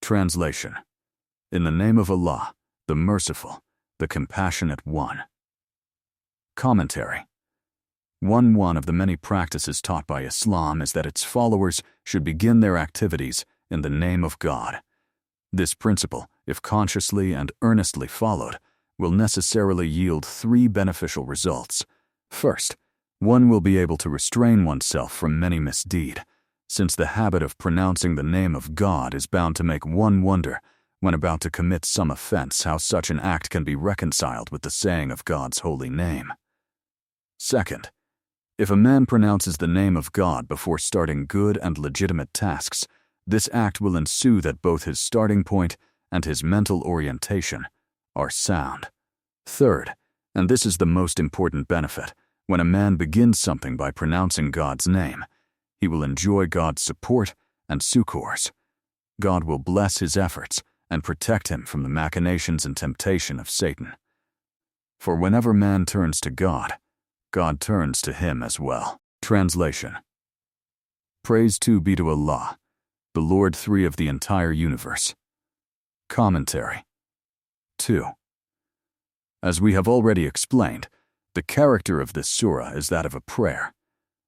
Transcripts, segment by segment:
Translation: In the name of Allah, the Merciful, the Compassionate One. Commentary: One of the many practices taught by Islam is that its followers should begin their activities in the name of God. This principle, if consciously and earnestly followed, will necessarily yield three beneficial results. First, one will be able to restrain oneself from many misdeed, since the habit of pronouncing the name of God is bound to make one wonder, when about to commit some offense, how such an act can be reconciled with the saying of God's holy name. Second, if a man pronounces the name of God before starting good and legitimate tasks, this act will ensue that both his starting point and his mental orientation are sound. Third, and this is the most important benefit, when a man begins something by pronouncing God's name, he will enjoy God's support and succors. God will bless his efforts and protect him from the machinations and temptation of Satan. For whenever man turns to God, God turns to him as well. Translation: Praise be to Allah, the Lord III of the entire universe. Commentary: 2. As we have already explained, the character of this surah is that of a prayer.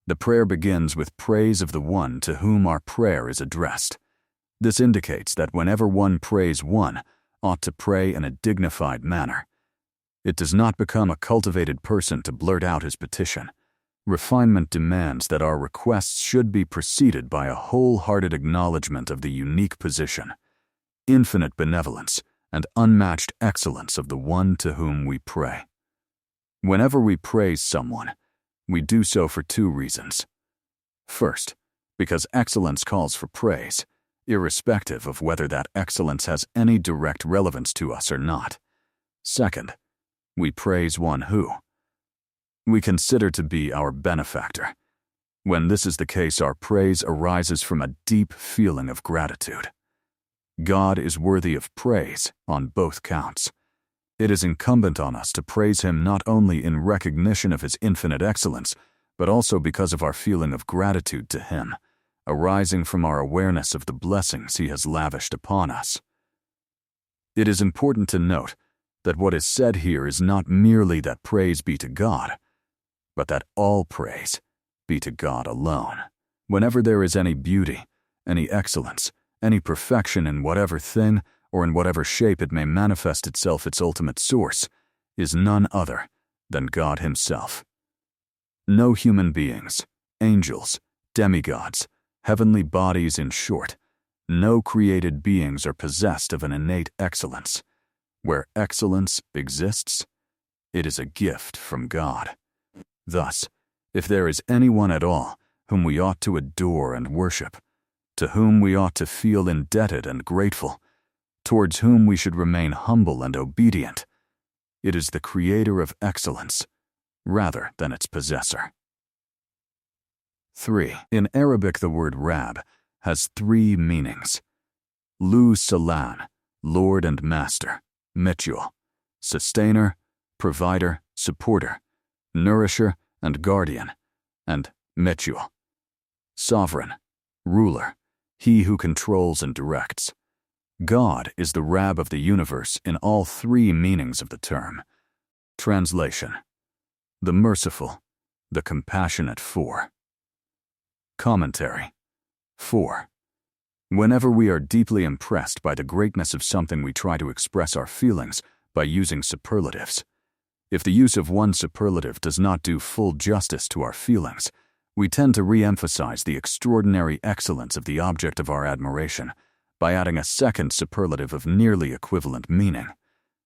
The prayer begins with praise of the one to whom our prayer is addressed. This indicates that whenever one prays, one ought to pray in a dignified manner. It does not become a cultivated person to blurt out his petition. Refinement demands that our requests should be preceded by a wholehearted acknowledgement of the unique position, infinite benevolence, and unmatched excellence of the one to whom we pray. Whenever we praise someone, we do so for two reasons. First, because excellence calls for praise, irrespective of whether that excellence has any direct relevance to us or not. Second, we praise one who we consider to be our benefactor. When this is the case, our praise arises from a deep feeling of gratitude. God is worthy of praise on both counts. It is incumbent on us to praise him not only in recognition of his infinite excellence, but also because of our feeling of gratitude to him, arising from our awareness of the blessings he has lavished upon us. It is important to note that what is said here is not merely that praise be to God, but that all praise be to God alone. Whenever there is any beauty, any excellence, any perfection in whatever thing or in whatever shape it may manifest itself, its ultimate source is none other than God himself. No human beings, angels, demigods, heavenly bodies, in short, no created beings are possessed of an innate excellence. Where excellence exists, it is a gift from God. Thus, if there is anyone at all whom we ought to adore and worship, to whom we ought to feel indebted and grateful, towards whom we should remain humble and obedient, it is the Creator of excellence, rather than its possessor. 3. In Arabic, the word Rab has three meanings: Lu Salan, Lord and Master; Mitchul, Sustainer, Provider, Supporter, Nourisher, and Guardian; and Mitchul, Sovereign, Ruler, he who controls and directs. God is the Rab of the universe in all three meanings of the term. Translation: The Merciful, the Compassionate. 4. Commentary: 4. Whenever we are deeply impressed by the greatness of something, we try to express our feelings by using superlatives. If the use of one superlative does not do full justice to our feelings, we tend to re-emphasize the extraordinary excellence of the object of our admiration by adding a second superlative of nearly equivalent meaning.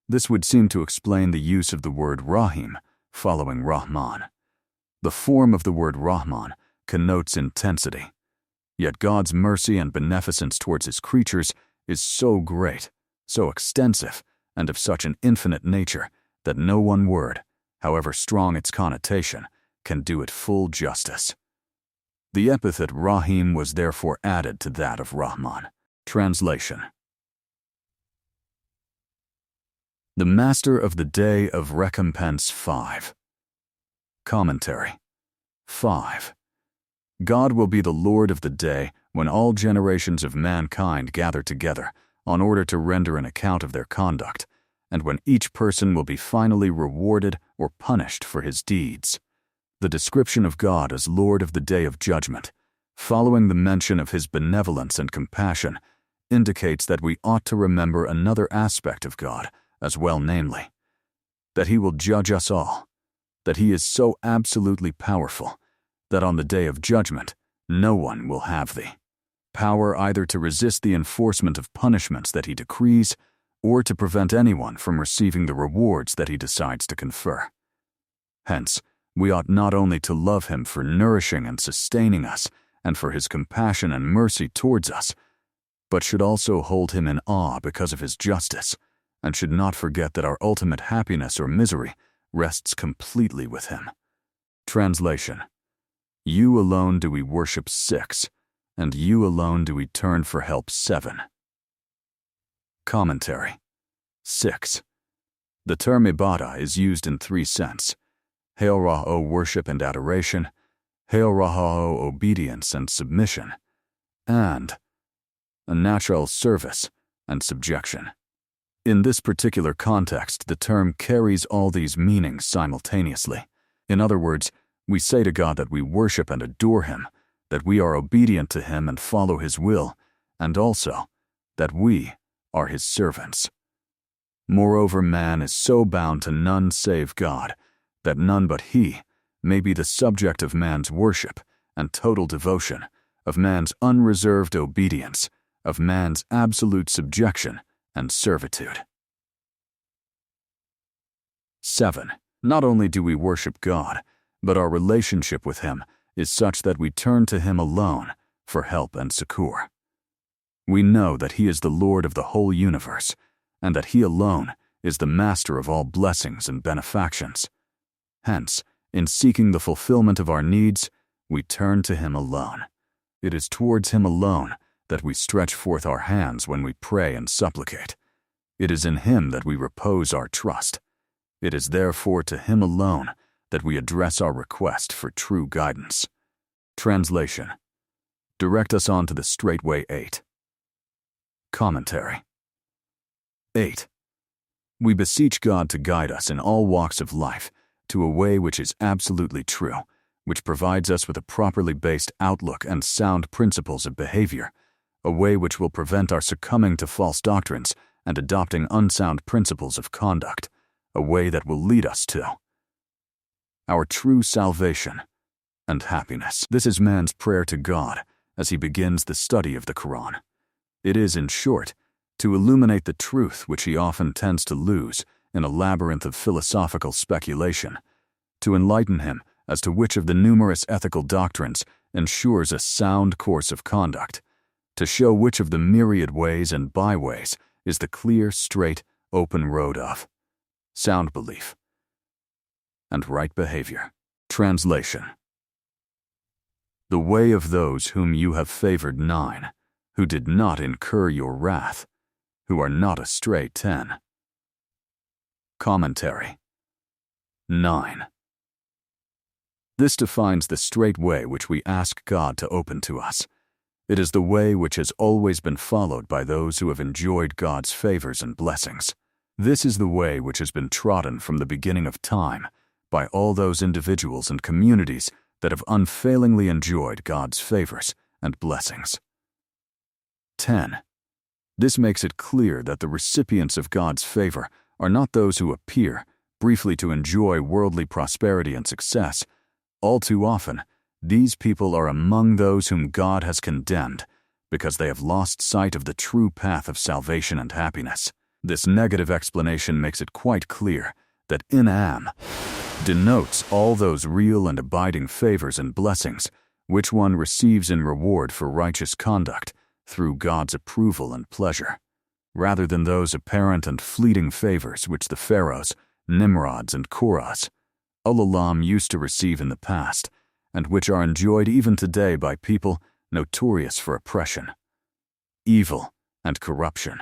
This would seem to explain the use of the word Rahim following Rahman. The form of the word Rahman connotes intensity. Yet God's mercy and beneficence towards his creatures is so great, so extensive, and of such an infinite nature that no one word, however strong its connotation, can do it full justice. The epithet Rahim was therefore added to that of Rahman. Translation: The Master of the Day of Recompense. 5. Commentary: 5. God will be the Lord of the day when all generations of mankind gather together in order to render an account of their conduct, and when each person will be finally rewarded or punished for his deeds. The description of God as Lord of the Day of Judgment, following the mention of his benevolence and compassion, indicates that we ought to remember another aspect of God as well, namely, that he will judge us all, that he is so absolutely powerful that on the Day of Judgment no one will have the power either to resist the enforcement of punishments that he decrees or to prevent anyone from receiving the rewards that he decides to confer. Hence, we ought not only to love him for nourishing and sustaining us and for his compassion and mercy towards us, but should also hold him in awe because of his justice, and should not forget that our ultimate happiness or misery rests completely with him. Translation: You alone do we worship 6, and you alone do we turn for help 7. Commentary. 6. The term ibadah is used in 3 senses: Heorah, worship and adoration; Heorah, obedience and submission; and a natural service and subjection. In this particular context, the term carries all these meanings simultaneously. In other words, we say to God that we worship and adore him, that we are obedient to him and follow his will, and also that we are his servants. Moreover, man is so bound to none save God, that none but he may be the subject of man's worship and total devotion, of man's unreserved obedience, of man's absolute subjection and servitude. 7. Not only do we worship God, but our relationship with him is such that we turn to him alone for help and succor. We know that he is the Lord of the whole universe, and that he alone is the master of all blessings and benefactions. Hence, in seeking the fulfillment of our needs, we turn to him alone. It is towards him alone that we stretch forth our hands when we pray and supplicate. It is in him that we repose our trust. It is therefore to him alone that we address our request for true guidance. Translation: Direct us on to the straight way 8. Commentary. 8. We beseech God to guide us in all walks of life to a way which is absolutely true, which provides us with a properly based outlook and sound principles of behavior, a way which will prevent our succumbing to false doctrines and adopting unsound principles of conduct, a way that will lead us to our true salvation and happiness. This is man's prayer to God as he begins the study of the Quran. It is, in short, to illuminate the truth which he often tends to lose in a labyrinth of philosophical speculation, to enlighten him as to which of the numerous ethical doctrines ensures a sound course of conduct, to show which of the myriad ways and byways is the clear, straight, open road of sound belief and right behavior. Translation: The way of those whom you have favored 9, who did not incur your wrath, who are not astray 10. Commentary. 9. This defines the straight way which we ask God to open to us. It is the way which has always been followed by those who have enjoyed God's favors and blessings. This is the way which has been trodden from the beginning of time by all those individuals and communities that have unfailingly enjoyed God's favors and blessings. 10. This makes it clear that the recipients of God's favor are not those who appear briefly to enjoy worldly prosperity and success. All too often, these people are among those whom God has condemned because they have lost sight of the true path of salvation and happiness. This negative explanation makes it quite clear that inam denotes all those real and abiding favors and blessings which one receives in reward for righteous conduct through God's approval and pleasure, rather than those apparent and fleeting favors which the pharaohs, Nimrods, and Korahs, Ulalam, used to receive in the past, and which are enjoyed even today by people notorious for oppression, evil, and corruption.